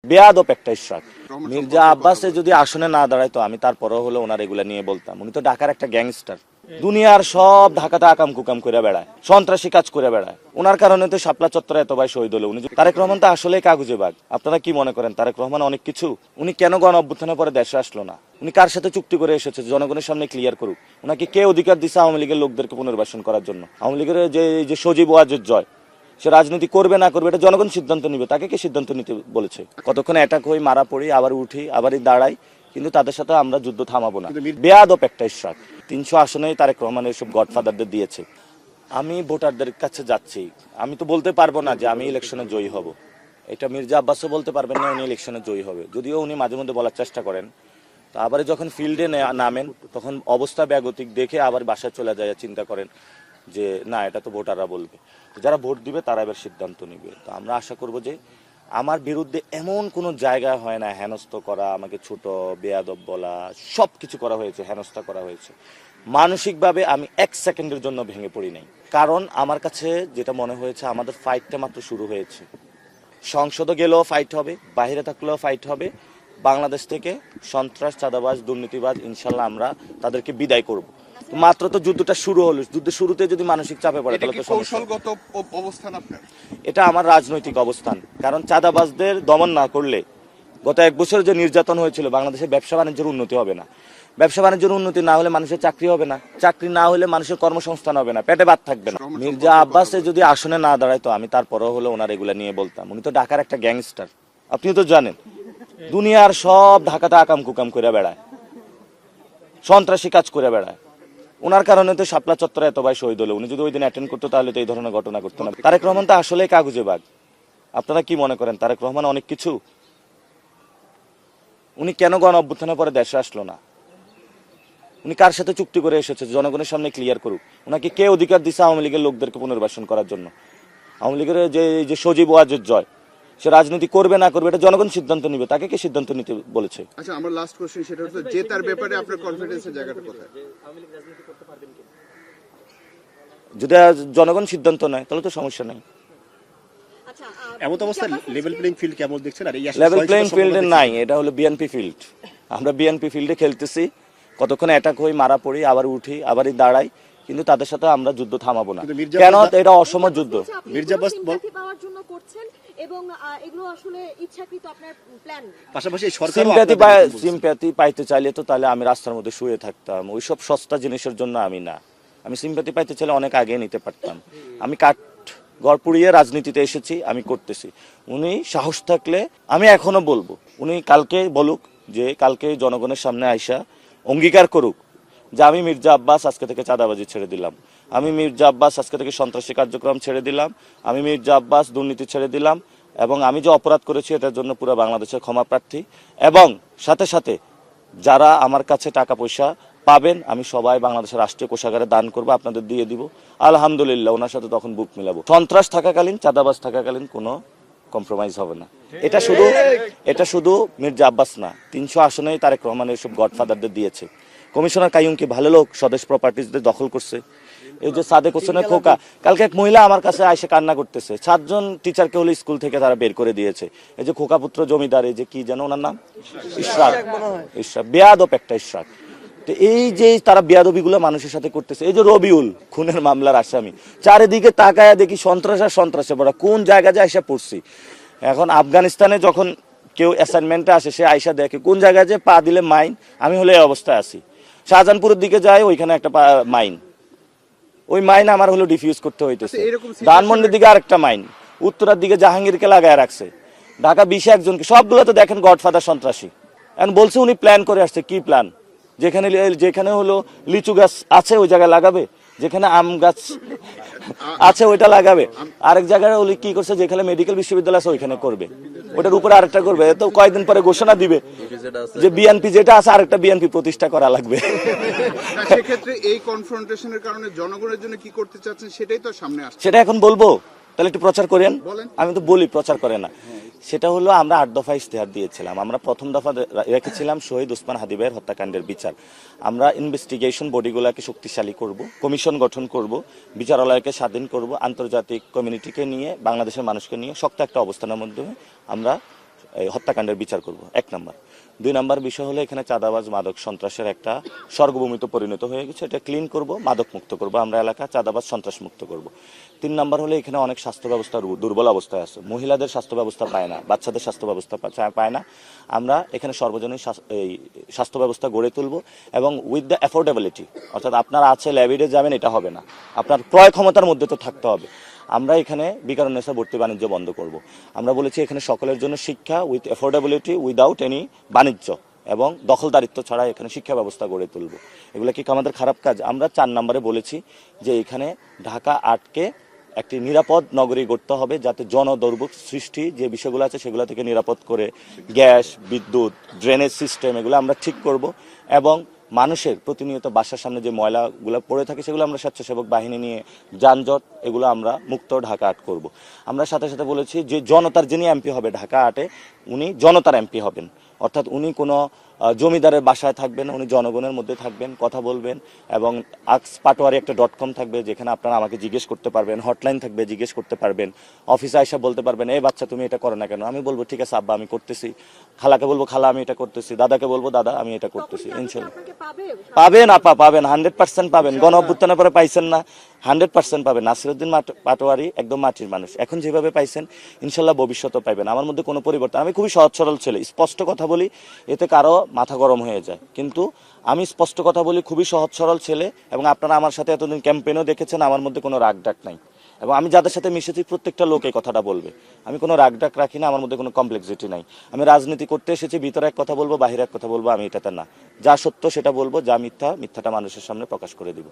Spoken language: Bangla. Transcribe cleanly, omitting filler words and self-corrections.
বেয়াদব একটা ইশরাক। মির্জা আব্বাসে যদি আসনে না দাঁড়ায় তো আমি তারপরেও হলো ওনার এগুলা নিয়ে বলতাম। উনি তো ঢাকার একটা গ্যাংস্টার, দুনিয়ার সব ঢাকাতে আকাম কুকাম করে বেড়ায়, সন্ত্রাসী কাজ করে বেড়ায়। ওনার কারণে তো শাপলা চত্বরে এত ভাই শহীদ হলো। উনি তারেক রহমান তো আসলেই কাগজে বাঘ। আপনারা কি মনে করেন তারেক রহমান অনেক কিছু? উনি কেন গণ অভ্যুত্থানের পরে দেশে আসলো না? উনি কার সাথে চুক্তি করে এসেছে জনগণের সামনে ক্লিয়ার করুক। ওনাকে কে অধিকার দিচ্ছে আওয়ামী লীগের লোকদেরকে পুনর্বাসন করার জন্য? আওয়ামী লীগের যে সজীব ওয়াজেদ জয়, সে রাজনীতি করবে না করবে এটা জনগণ সিদ্ধান্ত নিবে। তাকে কে সিদ্ধান্ত নিতে বলেছে? কতক্ষণ অ্যাটাক হই, মারা পড়ি, আবার উঠি, আবারই দাঁড়াই, কিন্তু তাদের সাথে আমরা যুদ্ধ থামাবো না। বেয়াদব একটা ইশরাক। 300 আসনেই তারেক রহমানের সব গডফাদারদের দিয়েছে। আমি ভোটারদের কাছে যাচ্ছি, আমি তো বলতে পারবো না যে আমি ইলেকশনে জয়ী হব। এটা মির্জা আব্বাসও বলতে পারবেন না উনি ইলেকশনে জয়ী হবে, যদিও উনি মাঝে মধ্যে বলার চেষ্টা করেন। তো আবার যখন ফিল্ডে নামেন তখন অবস্থা ব্যাগতিক দেখে আবার বাসায় চলে যায়, চিন্তা করেন যে না এটা তো ভোটাররা বলবে। যারা ভোট দিবে তারা এবার সিদ্ধান্ত নিবে। তো আমরা আশা করব যে আমার বিরুদ্ধে এমন কোনো জায়গা হয় না হেনস্থ করা, আমাকে ছোট বেয়াদব বলা, সব কিছু করা হয়েছে, হেনস্থা করা হয়েছে। মানসিকভাবে আমি 1 সেকেন্ডের জন্য ভেঙে পড়ি নাই, কারণ আমার কাছে যেটা মনে হয়েছে আমাদের ফাইটটা মাত্র শুরু হয়েছে। সংসদে গেলেও ফাইট হবে, বাইরে থাকলেও ফাইট হবে। বাংলাদেশ থেকে সন্ত্রাস, চাঁদাবাজ, দুর্নীতিবাজ ইনশাল্লাহ আমরা তাদেরকে বিদায় করব। মাত্র তো যুদ্ধটা শুরু হলো, যুদ্ধের শুরুতে যদি মানসিক চাপে পড়ে তাহলে তো কৌশলগত অবস্থান আপনার। এটা আমার রাজনৈতিক অবস্থান। কারণ চাঁদাবাজদের দমন না করলে গত 1 বছর যে নির্যাতন হয়েছিল, বাংলাদেশের ব্যবসা বাণিজ্যের উন্নতি হবে না। ব্যবসা বাণিজ্যের উন্নতি না হলে মানুষের চাকরি হবে না, চাকরি না হলে মানুষের কর্মসংস্থান হবে না, পেটে ভাত থাকবে না। মির্জা আব্বাসে যদি আসনে না দাঁড়ায় তো আমি তারপরেও হলো ওনার এগুলা নিয়ে বলতাম। উনি তো ঢাকার একটা গ্যাংস্টার, আপনি তো জানেন। দুনিয়ার সব ঢাকাতে আকাম কুকাম করে বেড়ায়, সন্ত্রাসী কাজ করে বেড়ায়। ওনার কারণে তো শাপলা চত্বরে এত ভাই শহীদ হলো। উনি যদি ওই দিন অ্যাটেন্ড করতো তাহলে তো এই ধরনের ঘটনা ঘটতো না। তারেক রহমান তো আসলেই কাগজে বাঘ। আপনারা কি মনে করেন তারেক রহমান অনেক কিছু? উনি কেন গণ অভ্যুত্থানের পরে দেশে আসলো না? উনি কার সাথে চুক্তি করে এসেছে জনগণের সামনে ক্লিয়ার করুক। ওনাকে কে অধিকার দিচ্ছে আওয়ামী লীগের লোকদেরকে পুনর্বাসন করার জন্য? আওয়ামী লীগের যে সজীব ওয়াজেদ জয়, সে রাজনীতি করবে না করবে এটা জনগণ সিদ্ধান্ত নিবে। তাকে কে সিদ্ধান্ত নিতে বলেছে? আচ্ছা, আমার লাস্ট কোশ্চেন সেটা হচ্ছে যে তার ব্যাপারে আপনার কনফিডেন্সের জায়গাটা কোথায়? যদি জনগণ সিদ্ধান্ত নেয় তাহলে তো সমস্যা নেই। এমন অবস্থায় লেভেল প্লেইং ফিল্ড কেমন দেখছেন? আর এই লেভেল প্লেইং ফিল্ডে নাই, এটা হলো বিএনপি ফিল্ড। আমরা বিএনপি ফিল্ডে খেলতেছি, কতক্ষণ অ্যাটাক হই, মারা পড়ি, আবার উঠি, আবারই দাঁড়াই, কিন্তু তাদের সাথে আমরা যুদ্ধ থামাবো না। কেন? এটা অসম যুদ্ধ। মির্জা আব্বাস পাওয়ার জন্য করছেন এবং এগুলো আসলে ইচ্ছাকৃত আপনার প্ল্যান। পাশাপাশি সরকার সিম্প্যাথি পাইতে চাইলে তো তাহলে আমি রাস্তার মধ্যে শুয়ে থাকতাম। ওইসব সস্তা জিনিসের জন্য আমি না। আমি সিম্প্যাথি পাইতে চাইলে অনেক আগে নিতে পারতাম। আমি গড় পুড়িয়ে রাজনীতিতে এসেছি, আমি করতেছি। উনি সাহস থাকলে আমি এখনো বলবো, উনি কালকে বলুক, যে কালকে জনগণের সামনে আইসা অঙ্গীকার করুক যে আমি মির্জা আব্বাস আজকে থেকে চাঁদাবাজি ছেড়ে দিলাম, আমি মির্জা আব্বাস আজকে থেকে সন্ত্রাসী কার্যক্রম ছেড়ে দিলাম, আমি মির্জা আব্বাস দুর্নীতি ছেড়ে দিলাম, এবং আমি যে অপরাধ করেছি এটার জন্য পুরো বাংলাদেশের ক্ষমা প্রার্থী। এবং সাথে সাথে যারা আমার কাছে টাকা পয়সা পাবেন আমি সবাই বাংলাদেশের রাষ্ট্রীয় কোষাগারে দান করবো, আপনাদের দিয়ে দিব। আলহামদুলিল্লাহ, ওনার সাথে তখন বুক মিলাবো। সন্ত্রাস থাকাকালীন, চাঁদাবাজ থাকাকালীন কোনো কম্প্রোমাইজ হবে না। এটা শুধু মির্জা আব্বাস না, 300 আসনেই তারেক রহমানের সব গডফাদারদের দিয়েছে। কমিশনার কাইয়ুম কি ভালো লোক? স্বদেশ প্রপার্টিজদের দখল করছে। এই যে সাদেক হোসেনের খোকা, কালকে এক মহিলা আমার কাছে এসে কান্না করতেছে, 7 জন টিচারকে হলো স্কুল থেকে তারা বের করে দিয়েছে। এই যে খোকা পুত্র জমিদার, এই যে কি যেন ওনার নাম, ইশরাক, বেয়াদব একটা ইশরাক। তো এই যে তারা বেয়াদবিগুলো মানুষের সাথে করতেছে। এই যে রবিউল খুনের মামলার আসামি, চারিদিকে তাকায়া দেখি সন্ত্রাস আর সন্ত্রাসে বড় কোন জায়গা যায় আইসা পড়ছি। এখন আফগানিস্তানে যখন কেউ অ্যাসাইনমেন্টে আসে, সে আইসা দেখে কোন জায়গায় যে পা দিলে মাইন, আমি হলে এই অবস্থায় আছি। শাহজাহানপুরের দিকে যায়, ওইখানে একটা মাইন, ওই মাইন আমার হলো ডিফিউজ করতে হইতেছে। ধানমন্ডির দিকে আরেকটা মাইন, উত্তরার দিকে জাহাঙ্গীরকে লাগায় রাখছে, ঢাকা 20 একজনকে, সবগুলো তো দেখেন গডফাদার সন্ত্রাসী। এখন বলছে উনি প্ল্যান করে আসছে। কি প্ল্যান? যেখানে হলো লিচু গাছ আছে ওই জায়গায় লাগাবে, যেখানে আম গাছ আছে ওইটা লাগাবে, আরেক জায়গায় ওই কি করছে যেখানে মেডিকেল বিশ্ববিদ্যালয় আছে ওইখানে করবে, ওটার উপরে আরেকটা করবে। তো কয়েকদিন পরে ঘোষণা দিবে যে বিএনপি যেটা আছে আরেকটা বিএনপি প্রতিষ্ঠা করা লাগবে। সেক্ষেত্রে এই কনফ্রন্টেশনের কারণে জনগণের জন্য কি করতে চাচ্ছেন সেটাই তো সামনে আসছে। সেটা এখন বলবো, তাহলে একটু প্রচার করেন। আমি তো বলি প্রচার করে না। সেটা হলো আমরা 8 দফা ইশতেহার দিয়েছিলাম। আমরা প্রথম দফা রেখেছিলাম শহীদ ওসমান হাদি ভাইয়ের হত্যাকাণ্ডের বিচার। আমরা ইনভেস্টিগেশন বডিগুলোকে শক্তিশালী করব, কমিশন গঠন করব, বিচারালয়কে স্বাধীন করব, আন্তর্জাতিক কমিউনিটিকে নিয়ে, বাংলাদেশের মানুষকে নিয়ে শক্ত একটা অবস্থানের মাধ্যমে আমরা এই হত্যাকাণ্ডের বিচার করব, 1 নাম্বার। 2 নাম্বার বিষয় হলো এখানে চাঁদাবাজ মাদক সন্ত্রাসের একটা স্বর্গভূমিতে পরিণত হয়ে গেছে, এটা ক্লিন করব, মাদক মুক্ত করব আমরা এলাকা, চাঁদাবাজ সন্ত্রাস মুক্ত করব। 3 নাম্বার হলো এখানে অনেক স্বাস্থ্য ব্যবস্থা দুর্বল অবস্থায় আছে, মহিলাদের স্বাস্থ্য ব্যবস্থা পায় না, বাচ্চাদের স্বাস্থ্য ব্যবস্থা পায় না। আমরা এখানে সর্বজনীন এই স্বাস্থ্য ব্যবস্থা গড়ে তুলব এবং উইথ দ্য অ্যাফোর্ডেবিলিটি, অর্থাৎ আপনার আছে ল্যাবিডে যাবেন এটা হবে না, আপনার ক্রয় ক্ষমতার মধ্যে তো থাকতে হবে। আমরা এখানে বিকারুন্নেসা ভর্তি বাণিজ্য বন্ধ করব। আমরা বলেছি এখানে সকলের জন্য শিক্ষা উইথ অ্যাফোর্ডেবিলিটি উইদাউট এনি বাণিজ্য এবং দখলদারিত্ব ছাড়া এখানে শিক্ষা ব্যবস্থা গড়ে তুলব। এগুলো কি আমাদের খারাপ কাজ? আমরা 4 নম্বরে বলেছি যে এখানে ঢাকা 8কে একটি নিরাপদ নগরী গড়তে হবে, যাতে জনদুর্ভোগ সৃষ্টি যে বিষয়গুলো আছে সেগুলো থেকে নিরাপদ করে গ্যাস, বিদ্যুৎ, ড্রেনেজ সিস্টেম এগুলো আমরা ঠিক করব এবং মানুষের প্রতিনিয়ত বাসার সামনে যে ময়লাগুলো পড়ে থাকে সেগুলো আমরা স্বেচ্ছাসেবক বাহিনী নিয়ে যানজট এগুলো আমরা মুক্ত ঢাকা 8 করব। আমরা সাথে সাথে বলেছি যে জনতার যিনি এমপি হবে ঢাকা 8-এ উনি জনতার এমপি হবেন, অর্থাৎ উনি কোনো জমিদারের বাসায় থাকবেন, উনি জনগণের মধ্যে থাকবেন, কথা বলবেন এবং axpaatwari একটা .com থাকবে যেখানে আপনারা আমাকে জিজ্ঞেস করতে পারবেন, হটলাইন থাকবে জিজ্ঞেস করতে পারবেন, অফিসে আইসা বলতে পারবেন এই বাচ্চা তুমি এটা করো না কেন, আমি বলবো ঠিক আছে আব্বা আমি করতেছি, খালাকে বলবো খালা আমি এটা করতেছি, দাদাকে বলবো দাদা আমি এটা করতেছি। ইনশাল্লাহ পাবেন আপা, পাবেন 100% পাবেন। গণ অভ্যুত্থানের পরে পাইছেন না, 100% পাবেন। নাসিরউদ্দিন পাটোয়ারি একদম মাটির মানুষ, এখন যেভাবে পাইছেন ইনশাল্লাহ ভবিষ্যতে পাইবেন। আমার মধ্যে কোনো পরিবর্তন, আমি খুবই সহজ সরল ছেলে, স্পষ্ট কথা বলি, এতে কারো মাথা গরম হয়ে যায়, কিন্তু আমি স্পষ্ট কথা বলি, খুবই সহজ সরল ছেলে এবং আপনারা আমার সাথে এতদিন ক্যাম্পেইনও দেখেছেন, আমার মধ্যে কোনো রাগ ডাক নাই এবং আমি যাদের সাথে মিশেছি প্রত্যেকটা লোক এই কথাটা বলবে, আমি কোনো রাগ ডাক রাখি না, আমার মধ্যে কোনো কমপ্লেক্সিটি নাই। আমি রাজনীতি করতে এসেছি, ভিতরে এক কথা বলবো, বাহিরে এক কথা বলবো, আমি এটাতে না, যা সত্য সেটা বলবো, যা মিথ্যা মিথ্যাটা মানুষের সামনে প্রকাশ করে দিব।